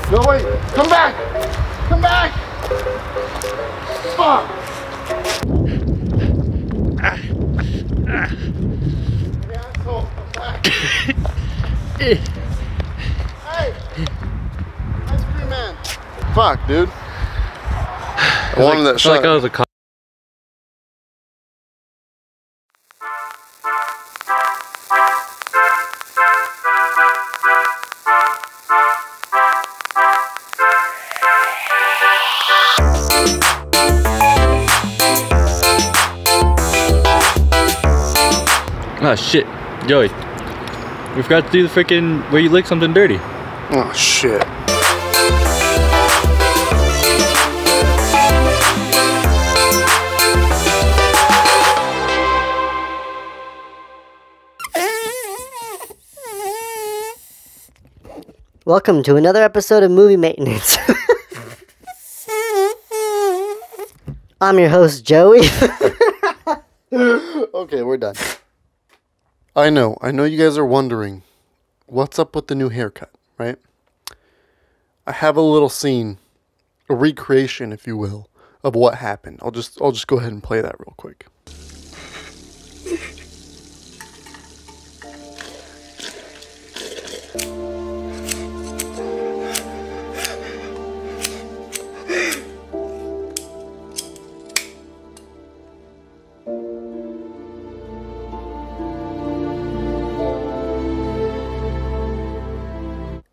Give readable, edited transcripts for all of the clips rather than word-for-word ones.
No, wait. Come back. Come back. Fuck. Asshole, come back. Hey. Ice cream man. Fuck, dude. I wanted that shot. Like I was a cop. Ah shit, Joey. We forgot to do the freaking where you lick something dirty. Oh shit. Welcome to another episode of Movie Maintenance. I'm your host, Joey. Okay, we're done. I know you guys are wondering, what's up with the new haircut, right? I have a little scene, a recreation, if you will, of what happened. I'll just go ahead and play that real quick.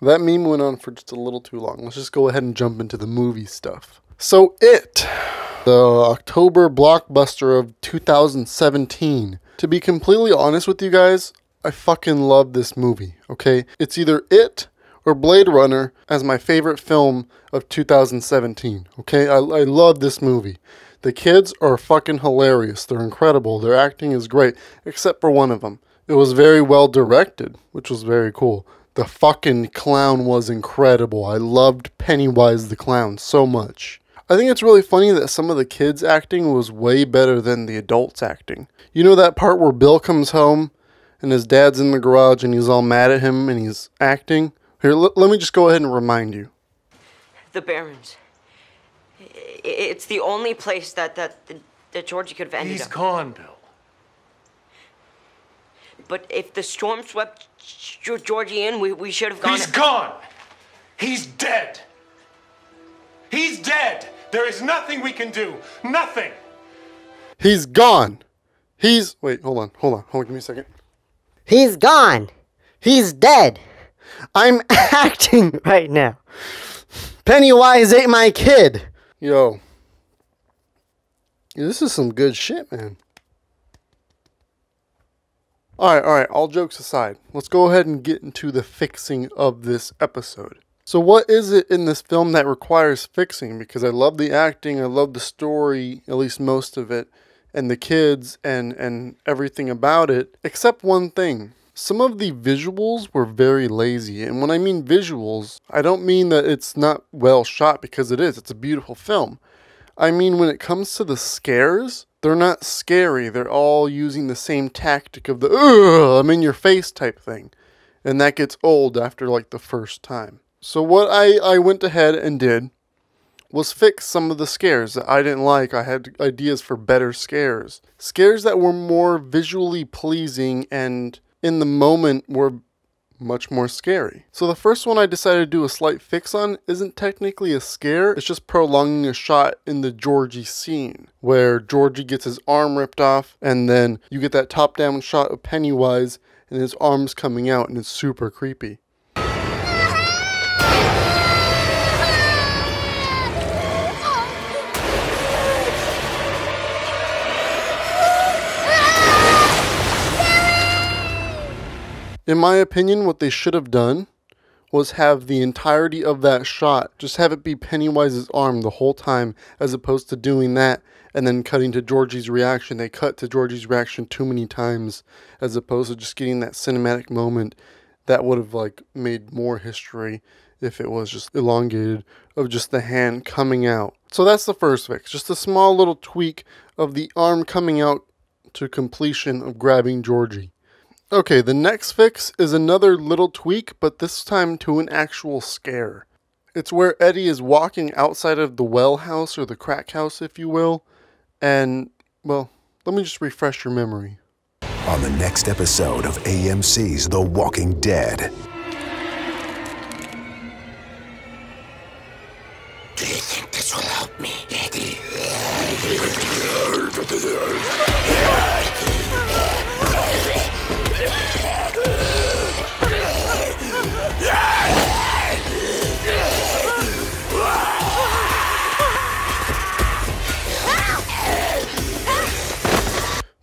That meme went on for just a little too long. Let's just go ahead and jump into the movie stuff. So It, the October blockbuster of 2017. To be completely honest with you guys, I fucking love this movie, okay? It's either It or Blade Runner as my favorite film of 2017, okay? I love this movie. The kids are fucking hilarious. They're incredible. Their acting is great, except for one of them. It was very well directed, which was very cool. The fucking clown was incredible. I loved Pennywise the clown so much. I think it's really funny that some of the kids' acting was way better than the adults' acting. You know that part where Bill comes home and his dad's in the garage and he's all mad at him and he's acting? Here, let me just go ahead and remind you. The Barrens. It's the only place that Georgie could have ended up. He's gone, Bill. But if the storm swept Georgie in, we should have gone. He's gone! He's dead! He's dead! There is nothing we can do. Nothing! He's gone. Wait, hold on, give me a second. He's gone. He's dead. I'm acting right now. Pennywise ate my kid. Yo. This is some good shit, man. Alright, all jokes aside, let's go ahead and get into the fixing of this episode. So what is it in this film that requires fixing? Because I love the acting, I love the story, at least most of it, and the kids and everything about it, except one thing. Some of the visuals were very lazy, and when I mean visuals, I don't mean that it's not well shot, because it is. It's a beautiful film. I mean when it comes to the scares, they're not scary. They're all using the same tactic of the I'm in your face type thing. And that gets old after like the first time. So what I went ahead and did was fix some of the scares that I didn't like. I had ideas for better scares. Scares that were more visually pleasing and in the moment were much more scary. So the first one I decided to do a slight fix on isn't technically a scare, it's just prolonging a shot in the Georgie scene where Georgie gets his arm ripped off and then you get that top down shot of Pennywise and his arms coming out and it's super creepy. In my opinion, what they should have done was have the entirety of that shot, just have it be Pennywise's arm the whole time, as opposed to doing that and then cutting to Georgie's reaction. They cut to Georgie's reaction too many times, as opposed to just getting that cinematic moment that would have like made more history if it was just elongated of just the hand coming out. So that's the first fix, just a small little tweak of the arm coming out to completion of grabbing Georgie. Okay, the next fix is another little tweak, but this time to an actual scare. It's where Eddie is walking outside of the well house, or the crack house, if you will. And, well, let me just refresh your memory. On the next episode of AMC's The Walking Dead. Do you think this will help me, Eddie?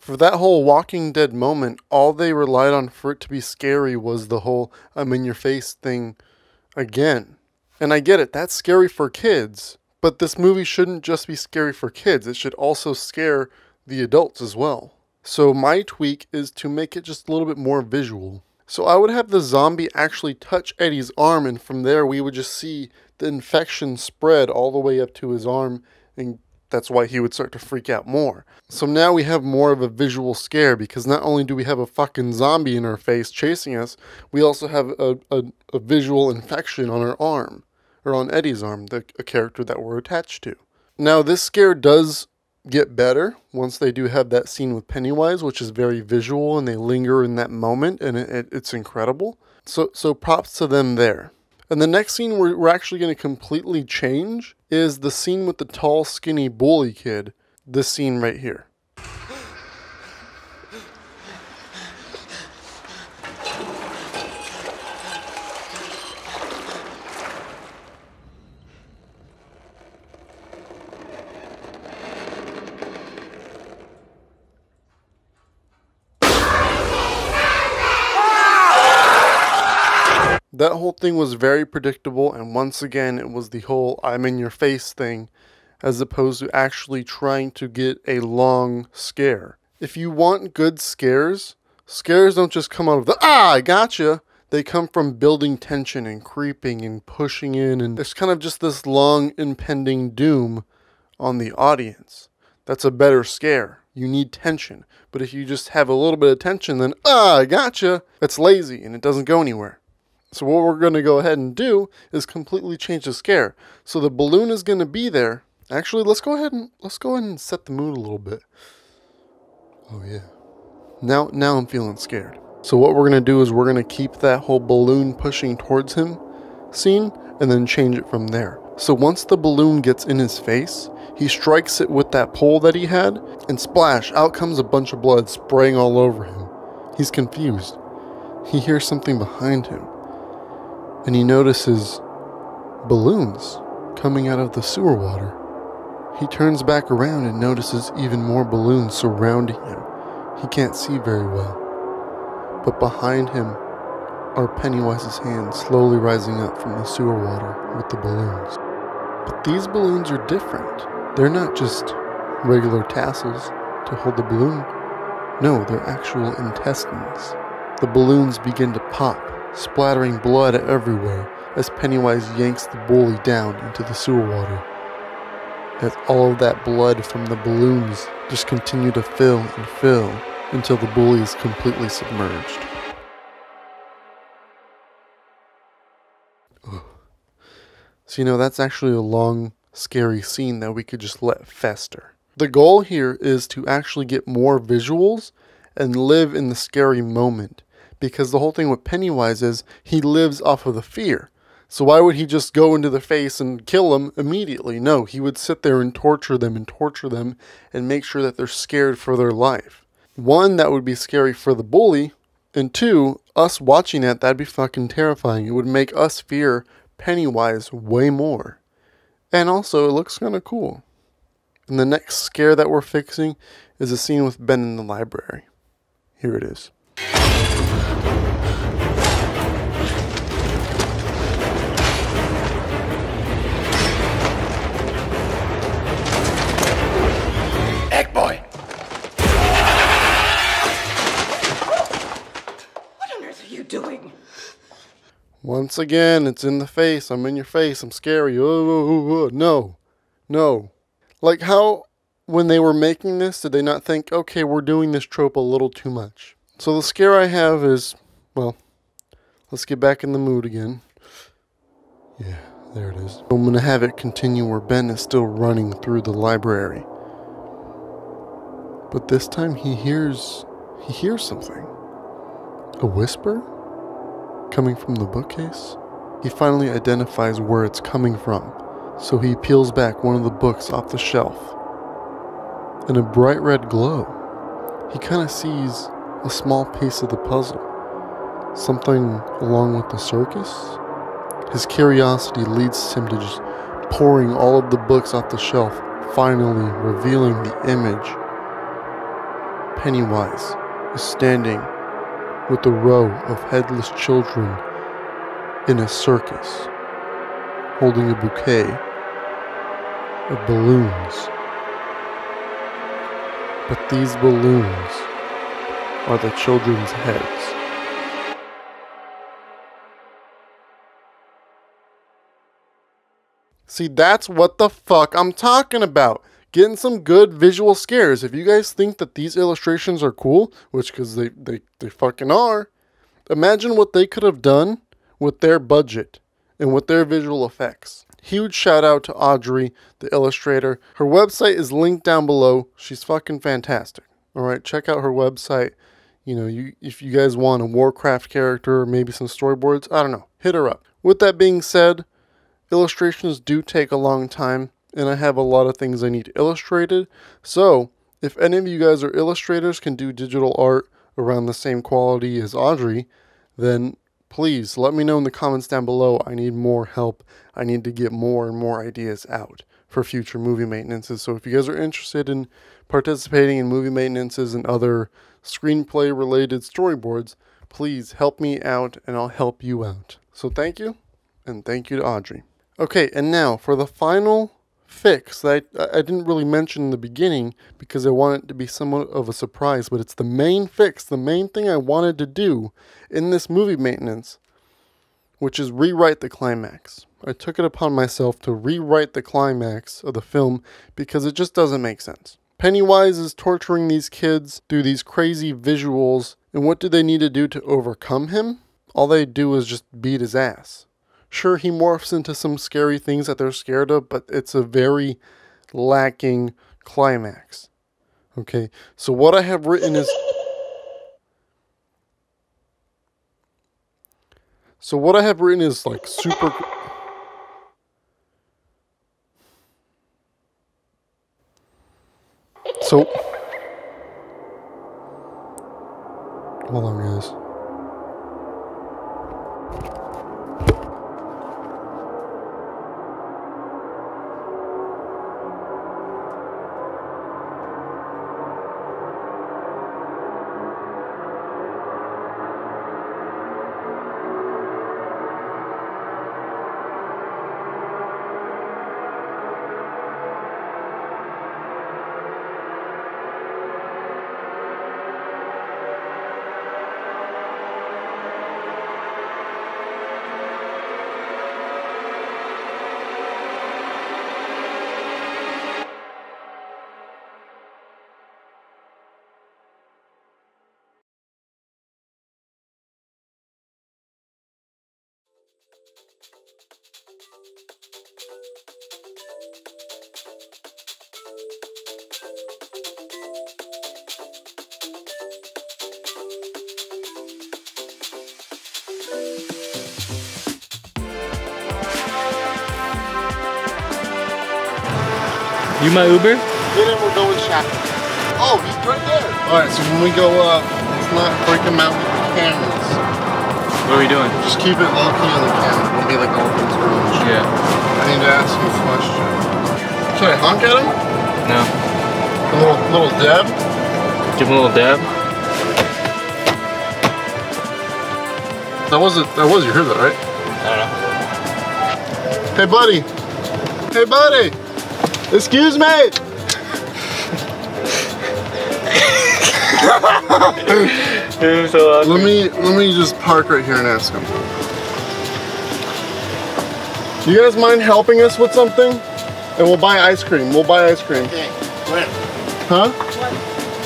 For that whole Walking Dead moment, all they relied on for it to be scary was the whole I'm in your face thing again. And I get it, that's scary for kids, but this movie shouldn't just be scary for kids, it should also scare the adults as well. So my tweak is to make it just a little bit more visual. So I would have the zombie actually touch Eddie's arm, and from there we would just see the infection spread all the way up to his arm, and that's why he would start to freak out more. So now we have more of a visual scare, because not only do we have a fucking zombie in our face chasing us, we also have a visual infection on our arm, or on Eddie's arm, a character that we're attached to. Now this scare does get better once they do have that scene with Pennywise, which is very visual, and they linger in that moment, and it's incredible. So props to them there. And the next scene we're actually going to completely change is the scene with the tall, skinny bully kid. This scene right here. That whole thing was very predictable, and once again, it was the whole I'm in your face thing, as opposed to actually trying to get a long scare. If you want good scares, scares don't just come out of the, I gotcha! They come from building tension and creeping and pushing in, and there's kind of just this long impending doom on the audience. That's a better scare. You need tension. But if you just have a little bit of tension, then, I gotcha! It's lazy, and it doesn't go anywhere. So what we're going to go ahead and do is completely change the scare. So the balloon is going to be there. Actually, let's go ahead and set the mood a little bit. Oh yeah. Now I'm feeling scared. So what we're going to do is we're going to keep that whole balloon pushing towards him scene and then change it from there. So once the balloon gets in his face, he strikes it with that pole that he had, and splash, out comes a bunch of blood spraying all over him. He's confused. He hears something behind him, and he notices balloons coming out of the sewer water. He turns back around and notices even more balloons surrounding him. He can't see very well, but behind him are Pennywise's hands slowly rising up from the sewer water with the balloons. But these balloons are different. They're not just regular tassels to hold the balloon. No, they're actual intestines. The balloons begin to pop, splattering blood everywhere as Pennywise yanks the bully down into the sewer water. As all of that blood from the balloons just continue to fill and fill until the bully is completely submerged. Ugh. So that's actually a long, scary scene that we could just let fester. The goal here is to actually get more visuals and live in the scary moment. Because the whole thing with Pennywise is he lives off of the fear. So why would he just go into the face and kill them immediately? No, he would sit there and torture them and make sure that they're scared for their life. One, that would be scary for the bully. And two, us watching it, that'd be fucking terrifying. It would make us fear Pennywise way more. And also, it looks kind of cool. And the next scare that we're fixing is a scene with Ben in the library. Here it is. Egg boy! What on earth are you doing? Once again, it's in the face. I'm in your face. I'm scary. No. Like how, when they were making this, did they not think, okay, we're doing this trope a little too much? So the scare I have is, well, let's get back in the mood again. Yeah, There it is. I'm gonna have it continue where Ben is still running through the library. But this time he hears something. A whisper? Coming from the bookcase? He finally identifies where it's coming from, so he peels back one of the books off the shelf. In a bright red glow, he kind of sees a small piece of the puzzle. Something along with the circus? His curiosity leads him to just pouring all of the books off the shelf, finally revealing the image. Pennywise is standing with a row of headless children in a circus, holding a bouquet of balloons. But these balloons are the children's heads. See, that's what the fuck I'm talking about. Getting some good visual scares. If you guys think that these illustrations are cool, which because they fucking are, imagine what they could have done with their budget and with their visual effects. Huge shout out to Audrey, the illustrator. Her website is linked down below. She's fucking fantastic. Alright, check out her website. You know, if you guys want a Warcraft character or maybe some storyboards, I don't know, hit her up. With that being said, illustrations do take a long time, and I have a lot of things I need illustrated. So, if any of you guys are illustrators, can do digital art around the same quality as Audrey, then please let me know in the comments down below. I need more help. I need to get more and more ideas out for future movie maintenances. So if you guys are interested in participating in movie maintenances and other screenplay related storyboards, please help me out and I'll help you out. So thank you, and thank you to Audrey. Okay, and now for the final fix that I didn't really mention in the beginning because I want it to be somewhat of a surprise, but it's the main fix, the main thing I wanted to do in this movie maintenance, which is rewrite the climax. I took it upon myself to rewrite the climax of the film because it just doesn't make sense. Pennywise is torturing these kids through these crazy visuals, and what do they need to do to overcome him? All they do is just beat his ass. Sure, he morphs into some scary things that they're scared of, but it's a very lacking climax. Okay, so what I have written is... like super... So... Hold on, guys. You my Uber? Get in, we're going shopping. Oh, he's right there. Alright, so when we go up, let's not break him out with the cameras. What are we doing? Just keep it low key on the camera. Don't be like all things girls. Yeah. I need to ask you a question. Should I honk at him? No. A little dab? Give him a little dab? That was you heard that, right? I don't know. Hey buddy. Hey buddy. Excuse me. So let me just park right here and ask him. You guys mind helping us with something? And we'll buy ice cream. We'll buy ice cream. Okay, when? Huh?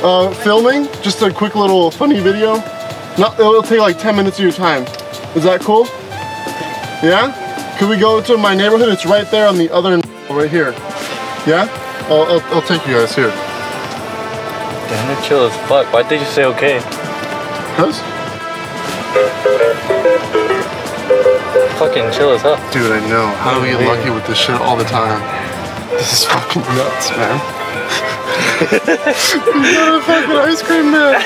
What? Filming. Just a quick little funny video. It'll take like 10 minutes of your time. Is that cool? Yeah? Can we go to my neighborhood? It's right there on the other right here. Yeah? I'll take you guys here. Damn, they're chill as fuck. Why'd they just say okay? Cause? Fucking chill as hell. Dude, I know. How do we get lucky with this shit all the time? This is fucking nuts, man. We got a fucking ice cream man.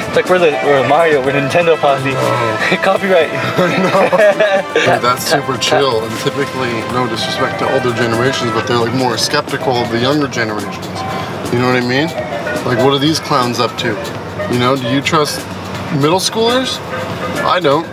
It's like we're Mario, we're Nintendo posse. Copyright. Dude, that's super chill. And typically, no disrespect to older generations, but they're like more skeptical of the younger generations. You know what I mean? Like, what are these clowns up to? You know, do you trust middle schoolers? I don't.